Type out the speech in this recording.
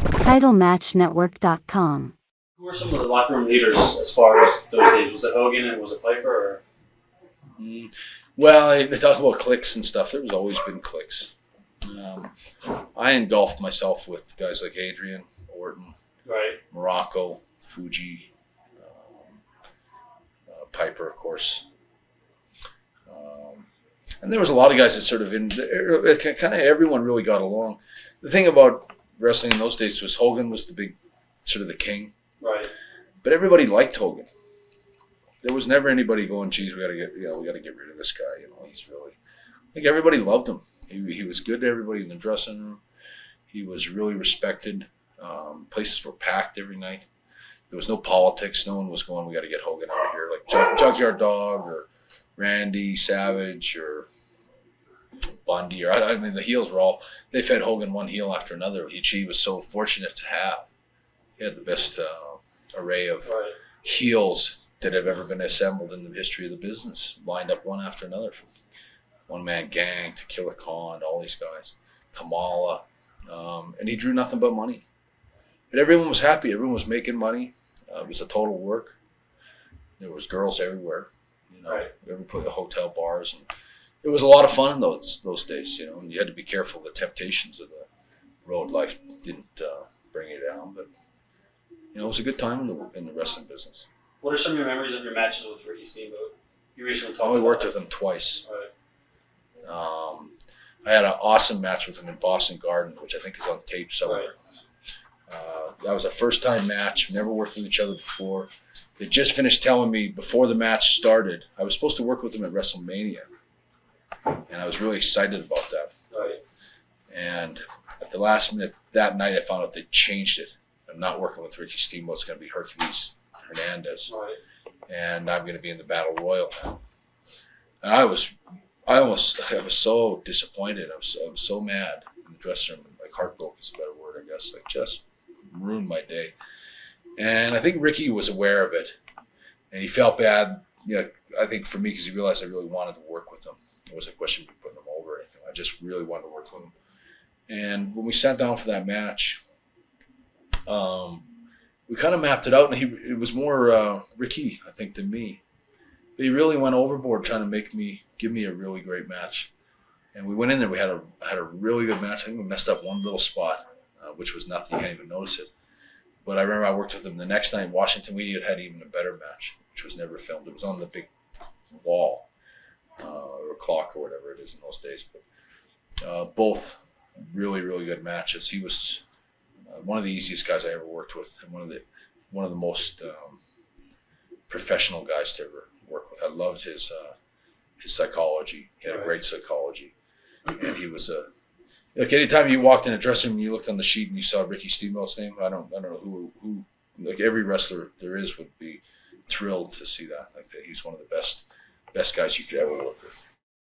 TitleMatchNetwork.com. Who were some of the locker room leaders as far as those days? Was it Hogan and was it Piper? Or? Well, they talk about cliques and stuff. There's always been cliques. I engulfed myself with guys like Adrian, Orton, Right. Morocco, Fuji, Piper, of course. And there was a lot of guys that sort of kind of everyone really got along. The thing about wrestling in those days was Hogan was the big, sort of the king. Right. But everybody liked Hogan. There was never anybody going, "Geez, we got to get rid of this guy." He's really. I think everybody loved him. He was good to everybody in the dressing room. He was really respected. Places were packed every night. There was no politics. No one was going, "We got to get Hogan out of here," like Junkyard Dog or Randy Savage or Bundy. Or I mean, the heels were all. They fed Hogan one heel after another, which he was so fortunate to have. He had the best array of heels that have ever been assembled in the history of the business, lined up one after another, from One Man Gang to Killer Khan, all these guys, Kamala, and he drew nothing but money. But everyone was happy. Everyone was making money. It was a total work. There was girls everywhere. Every place, the hotel bars, and it was a lot of fun in those days. And you had to be careful. The temptations of the road life didn't bring you down, but it was a good time in the wrestling business. What are some of your memories of your matches with Ricky Steamboat? You recently talked. I only worked with him twice. Right. I had an awesome match with him in Boston Garden, which I think is on tape somewhere. Right. That was a first-time match. Never worked with each other before. They just finished telling me before the match started, I was supposed to work with him at WrestleMania, and I was really excited about that. Right. And at the last minute that night, I found out they changed it. I'm not working with Ricky Steamboat. It's going to be Hercules Hernandez. Right. And I'm going to be in the Battle Royal now. And I was so disappointed. I was so mad in the dressing room. Like, heartbroken is a better word, I guess. Like, just ruined my day. And I think Ricky was aware of it, and he felt bad. I think for me, because he realized I really wanted to work with him. It wasn't a question of putting him over or anything. I just really wanted to work with him. And when we sat down for that match, we kind of mapped it out, and it was more Ricky, I think, than me. But he really went overboard trying to give me a really great match. And we went in there. We had a really good match. I think we messed up one little spot, which was nothing. You can't even notice it. But I remember I worked with him the next night in Washington. We had even a better match, which was never filmed. It was on the big wall or clock or whatever it is in those days. But both really, really good matches. He was one of the easiest guys I ever worked with, and one of the most professional guys to ever work with. I loved his psychology. He had a great psychology, and he was like, anytime you walked in a dressing room, you looked on the sheet and you saw Ricky Steamboat's name. I don't know who like every wrestler there is would be thrilled to see that. Like that, he's one of the best guys you could ever work with.